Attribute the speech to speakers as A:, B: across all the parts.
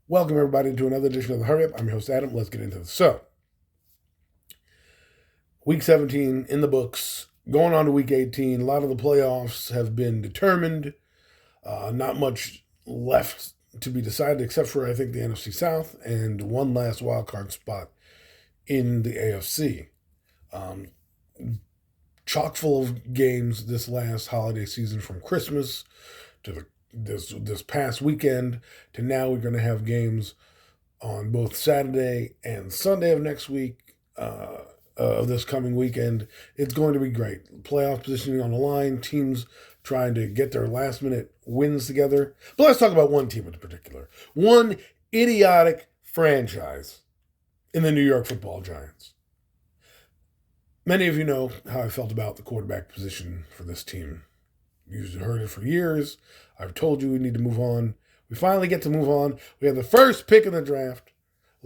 A: Welcome, everybody, to another edition of The Hurry Up. I'm your host, Adam. Let's get into this. So, week 17 in the books, going on to week 18. A lot of the playoffs have been determined. Not much left to be decided, except for, I think, the NFC South and one last wild card spot in the AFC. Um, Chock full of games this last holiday season, from Christmas to this past weekend to now. We're going to have games on both Saturday and Sunday of next week, of this coming weekend. It's going to be great. Playoff positioning on the line, teams trying to get their last minute wins together. But let's talk about one team in particular. One idiotic franchise in the New York Football Giants. Many of you know how I felt about the quarterback position for this team. You've heard it for years. I've told you we need to move on. We finally get to move on. We have the first pick in the draft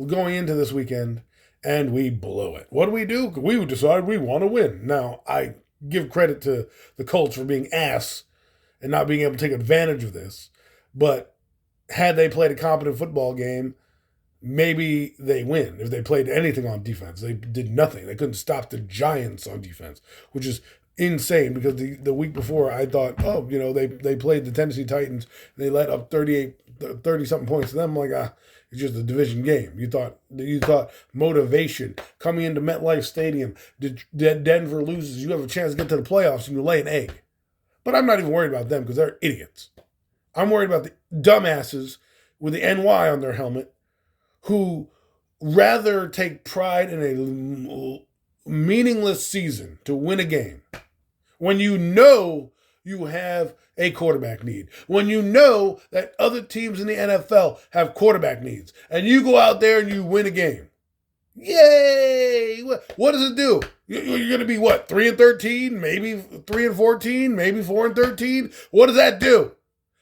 A: going into this weekend, and we blow it. What do? We decide we want to win. Now, I give credit to the Colts for being ass and not being able to take advantage of this. But had they played a competent football game, maybe they win. If they played anything on defense, they did nothing. They couldn't stop the Giants on defense, which is insane, because the week before I thought, they played the Tennessee Titans and they let up 30-something points to them. I'm like, it's just a division game. You thought motivation coming into MetLife Stadium, Denver loses, you have a chance to get to the playoffs and you lay an egg. But I'm not even worried about them because they're idiots. I'm worried about the dumbasses with the NY on their helmet who rather take pride in a meaningless season to win a game when you know you have a quarterback need, when you know that other teams in the NFL have quarterback needs, and you go out there and you win a game. Yay! What does it do? You're going to be what, 3-13, maybe 3-14, maybe 4-13? What does that do?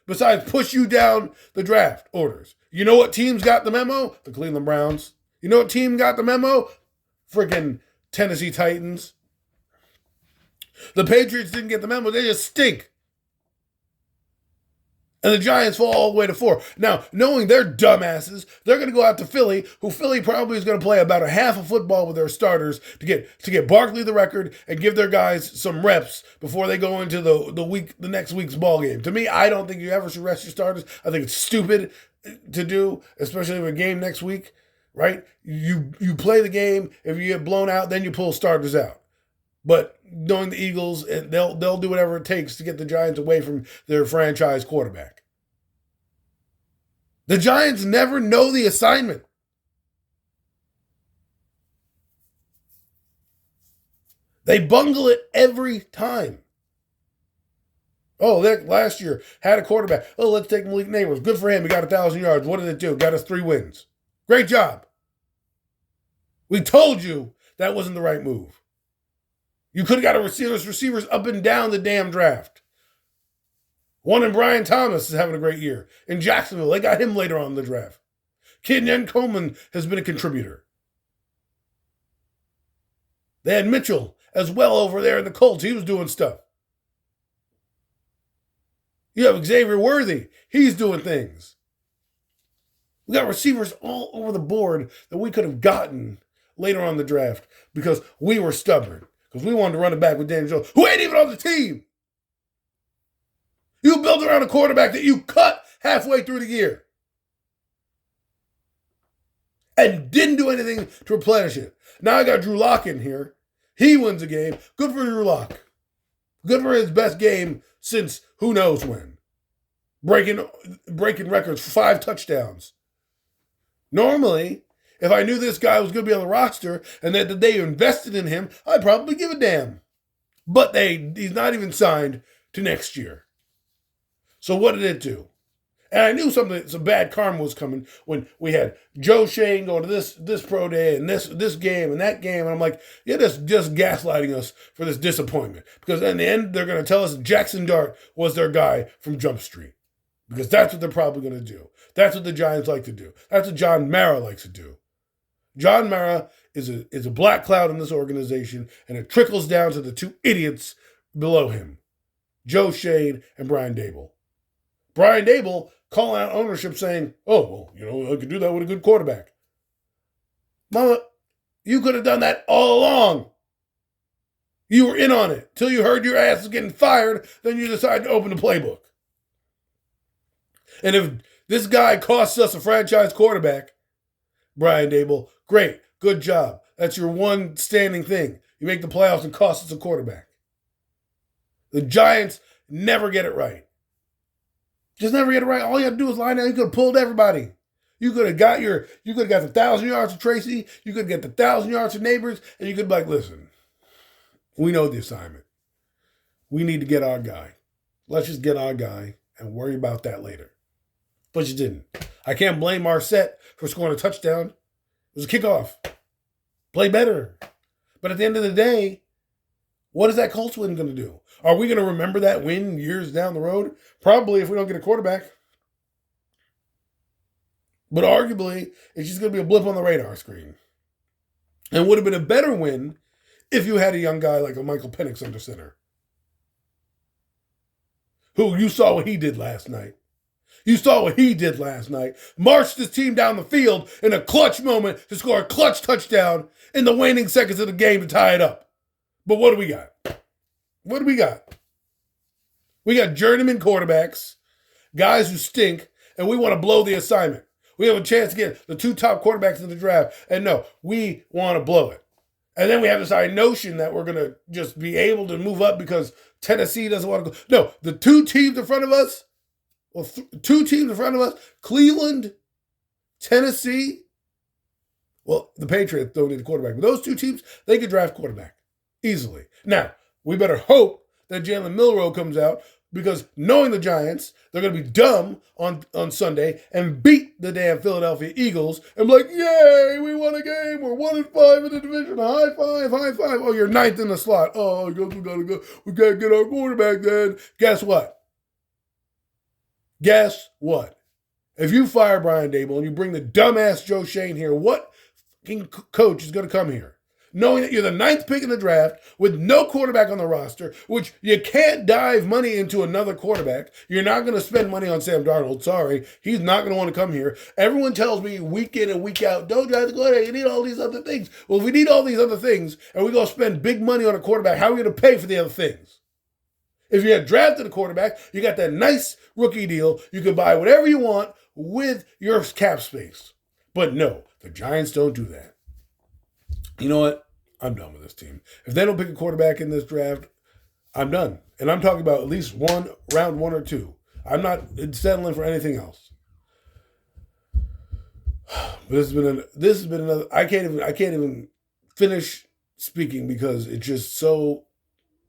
A: Besides push you down the draft orders. You know what teams got the memo? The Cleveland Browns. You know what team got the memo? Freaking Tennessee Titans. The Patriots didn't get the memo. They just stink. And the Giants fall all the way to 4. Now, knowing they're dumbasses, they're going to go out to Philly, who Philly probably is going to play about a half of football with their starters to get Barkley the record and give their guys some reps before they go into the next week's ball game. To me, I don't think you ever should rest your starters. I think it's stupid to do, especially with a game next week, right? You play the game. If you get blown out, then you pull starters out. But knowing the Eagles, they'll do whatever it takes to get the Giants away from their franchise quarterback. The Giants never know the assignment. They bungle it every time. Oh, last year had a quarterback. Oh, let's take Malik Neighbors. Good for him. He got 1,000 yards. What did it do? Got us 3 wins. Great job. We told you that wasn't the right move. You could have got receivers up and down the damn draft. One in Brian Thomas is having a great year. In Jacksonville, they got him later on in the draft. Kenyon Coleman has been a contributor. They had Mitchell as well over there in the Colts. He was doing stuff. You have Xavier Worthy. He's doing things. We got receivers all over the board that we could have gotten later on in the draft because we were stubborn. Because we wanted to run it back with Daniel Jones, who ain't even on the team. You built around a quarterback that you cut halfway through the year. And didn't do anything to replenish it. Now I got Drew Lock in here. He wins a game. Good for Drew Lock. Good for his best game since who knows when. Breaking records, 5 touchdowns. Normally, if I knew this guy was going to be on the roster and that they invested in him, I'd probably give a damn. But he's not even signed to next year. So what did it do? And I knew some bad karma was coming when we had Joe Shane going to this pro day and this game and that game. And I'm like, yeah, that's just gaslighting us for this disappointment. Because in the end, they're going to tell us Jackson Dart was their guy from Jump Street. Because that's what they're probably going to do. That's what the Giants like to do. That's what John Mara likes to do. John Mara is a black cloud in this organization, and it trickles down to the 2 idiots below him, Joe Shane and Brian Daboll. Brian Daboll calling out ownership saying, oh, well, I could do that with a good quarterback. Mama, you could have done that all along. You were in on it till you heard your ass was getting fired. Then you decided to open the playbook. And if this guy costs us a franchise quarterback, Brian Daboll, great, good job. That's your one standing thing. You make the playoffs and cost us a quarterback. The Giants never get it right. Just never get it right. All you have to do is line out. You could have pulled everybody. You could have got the 1,000 yards of Tracy. You could get the 1,000 yards of Neighbors, and you could be like, listen, we know the assignment. We need to get our guy. Let's just get our guy and worry about that later. But you didn't. I can't blame Marset for scoring a touchdown. It was a kickoff. Play better. But at the end of the day, what is that Colts win going to do? Are we going to remember that win years down the road? Probably if we don't get a quarterback. But arguably, it's just going to be a blip on the radar screen. And would have been a better win if you had a young guy like a Michael Penix under center. Who you saw what he did last night. Marched his team down the field in a clutch moment to score a clutch touchdown in the waning seconds of the game to tie it up. But what do we got? We got journeyman quarterbacks, guys who stink, and we want to blow the assignment. We have a chance to get the 2 top quarterbacks in the draft, and no, we want to blow it. And then we have this notion that we're going to just be able to move up because Tennessee doesn't want to go. No, the 2 teams in front of us, Cleveland, Tennessee, well, the Patriots don't need a quarterback, but those 2 teams, they could draft quarterback easily. Now, we better hope that Jalen Milroe comes out because knowing the Giants, they're going to be dumb on Sunday and beat the damn Philadelphia Eagles and be like, yay, we won a game. We're 1-5 in the division. High five. Oh, you're 9th in the slot. Oh, we got to go. We got to get our quarterback then. Guess what? If you fire Brian Daboll and you bring the dumbass Joe Schoen here, what fucking coach is going to come here? Knowing that you're the 9th pick in the draft with no quarterback on the roster, which you can't dive money into another quarterback. You're not going to spend money on Sam Darnold. Sorry. He's not going to want to come here. Everyone tells me week in and week out, don't drive the quarterback. You need all these other things. Well, if we need all these other things and we're going to spend big money on a quarterback, how are we going to pay for the other things? If you had drafted a quarterback, you got that nice rookie deal. You could buy whatever you want with your cap space. But no, the Giants don't do that. You know what? I'm done with this team. If they don't pick a quarterback in this draft, I'm done. And I'm talking about at least round 1 or 2. I'm not settling for anything else. But this has been another. I can't even finish speaking because it's just so.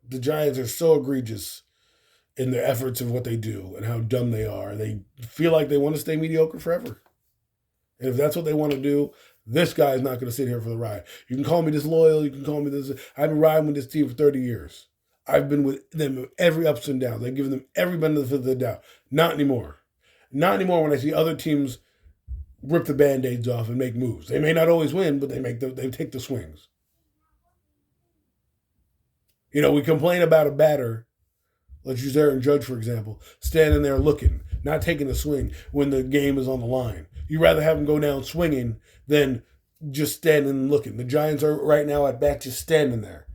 A: The Giants are so egregious in their efforts of what they do and how dumb they are. They feel like they want to stay mediocre forever. And if that's what they want to do, this guy is not going to sit here for the ride. You can call me disloyal. You can call me this. I've been riding with this team for 30 years. I've been with them every ups and downs. I've given them every benefit of the doubt. Not anymore. Not anymore when I see other teams rip the Band-Aids off and make moves. They may not always win, but they take the swings. You know, we complain about a batter. Let's use Aaron Judge, for example, standing there looking, not taking a swing when the game is on the line. You'd rather have him go down swinging than just standing and looking. The Giants are right now at bat just standing there,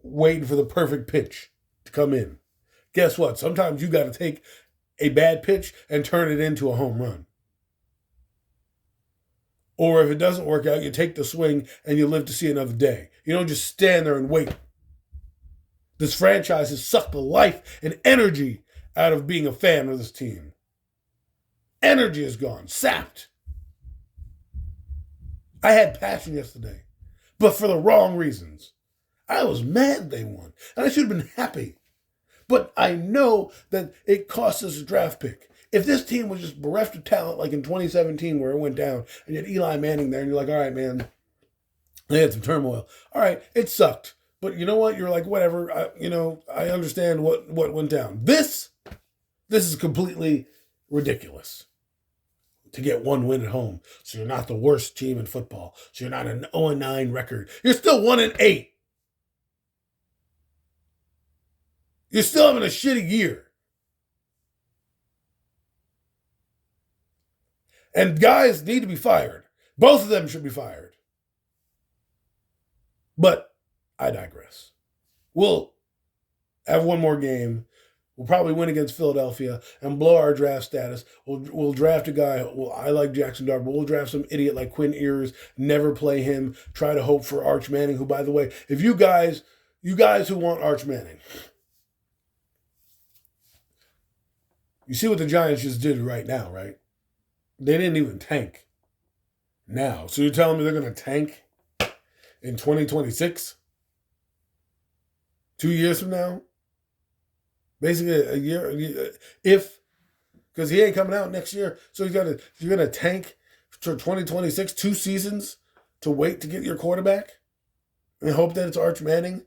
A: waiting for the perfect pitch to come in. Guess what? Sometimes you got to take a bad pitch and turn it into a home run. Or if it doesn't work out, you take the swing and you live to see another day. You don't just stand there and wait. This franchise has sucked the life and energy out of being a fan of this team. Energy is gone, sapped. I had passion yesterday, but for the wrong reasons. I was mad they won, and I should have been happy. But I know that it cost us a draft pick. If this team was just bereft of talent like in 2017 where it went down, and you had Eli Manning there, and you're like, all right, man, they had some turmoil. All right, it sucked. But you know what? You're like, whatever. I understand what went down. This is completely ridiculous. To get 1 win at home. So you're not the worst team in football. So you're not an 0-9 record. You're still 1-8. You're still having a shitty year. And guys need to be fired. Both of them should be fired. But I digress. We'll have one more game. We'll probably win against Philadelphia and blow our draft status. We'll draft a guy. Well, I like Jackson Dart, but we'll draft some idiot like Quinn Ewers. Never play him. Try to hope for Arch Manning, who, by the way, if you guys who want Arch Manning, you see what the Giants just did right now, right? They didn't even tank now. So you're telling me they're going to tank in 2026? 2 years from now? Basically a year, because he ain't coming out next year. So you're going to tank for 2026, 2 seasons to wait to get your quarterback and hope that it's Arch Manning?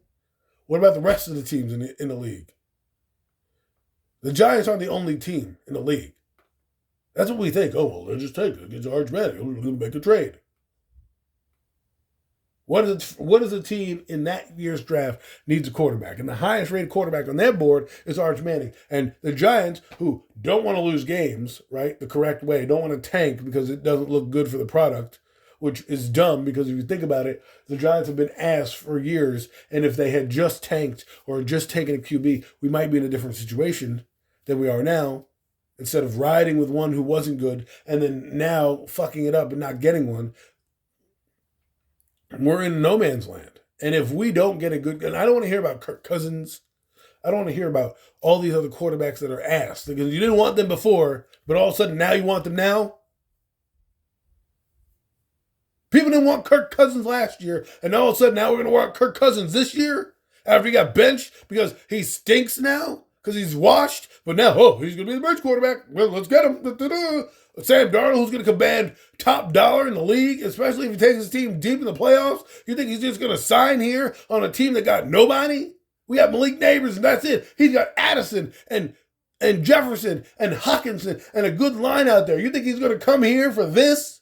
A: What about the rest of the teams in the league? The Giants aren't the only team in the league. That's what we think. Oh, well, they'll just take it. It's Arch Manning. We're going to make a trade. What is a team in that year's draft needs a quarterback? And the highest rated quarterback on their board is Arch Manning. And the Giants, who don't want to lose games, right, the correct way, don't want to tank because it doesn't look good for the product, which is dumb because if you think about it, the Giants have been ass for years. And if they had just tanked or just taken a QB, we might be in a different situation than we are now. Instead of riding with one who wasn't good and then now fucking it up and not getting one, we're in no man's land. And if we don't get a good... And I don't want to hear about Kirk Cousins. I don't want to hear about all these other quarterbacks that are ass. Because you didn't want them before, but all of a sudden now you want them now? People didn't want Kirk Cousins last year, and all of a sudden now we're going to want Kirk Cousins this year? After he got benched because he stinks now? Because he's washed? But now, he's going to be the bench quarterback. Well, let's get him. Sam Darnold, who's going to command top dollar in the league, especially if he takes his team deep in the playoffs. You think he's just going to sign here on a team that got nobody? We have Malik Neighbors, and that's it. He's got Addison and Jefferson and Hockenson and a good line out there. You think he's going to come here for this?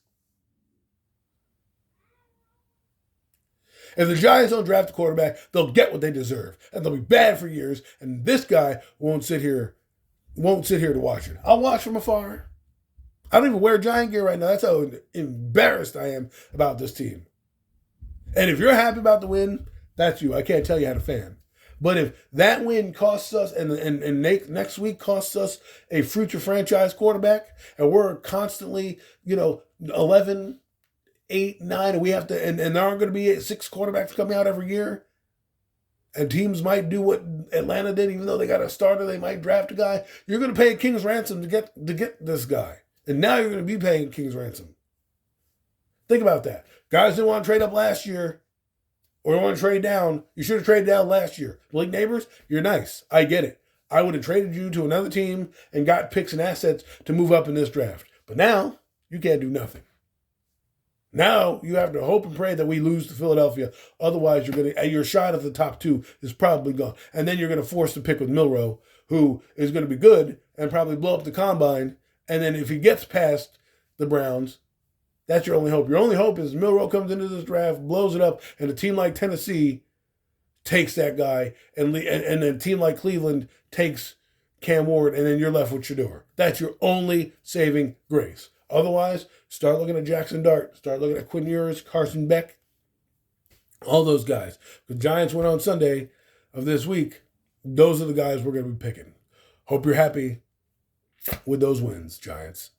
A: If the Giants don't draft a quarterback, they'll get what they deserve, and they'll be bad for years. And this guy won't sit here to watch it. I'll watch from afar. I don't even wear Giant gear right now. That's how embarrassed I am about this team. And if you're happy about the win, that's you. I can't tell you how to fan. But if that win costs us and next week costs us a future franchise quarterback, and we're constantly, 11, 8, 9, and we have to, and there aren't going to be 6 quarterbacks coming out every year, and teams might do what Atlanta did, even though they got a starter, they might draft a guy. You're going to pay a king's ransom to get this guy. And now you're going to be paying king's ransom. Think about that. Guys didn't want to trade up last year or want to trade down. You should have traded down last year. Malik Neighbors, you're nice. I get it. I would have traded you to another team and got picks and assets to move up in this draft. But now, you can't do nothing. Now, you have to hope and pray that we lose to Philadelphia. Otherwise, your shot at the top 2 is probably gone. And then you're going to force to pick with Milroe, who is going to be good and probably blow up the combine. And then if he gets past the Browns, that's your only hope. Your only hope is Milroe comes into this draft, blows it up, and a team like Tennessee takes that guy, and a team like Cleveland takes Cam Ward, and then you're left with Shedeur. That's your only saving grace. Otherwise, start looking at Jackson Dart, start looking at Quinn Ewers, Carson Beck, all those guys. The Giants went on Sunday of this week. Those are the guys we're going to be picking. Hope you're happy with those wins, Giants.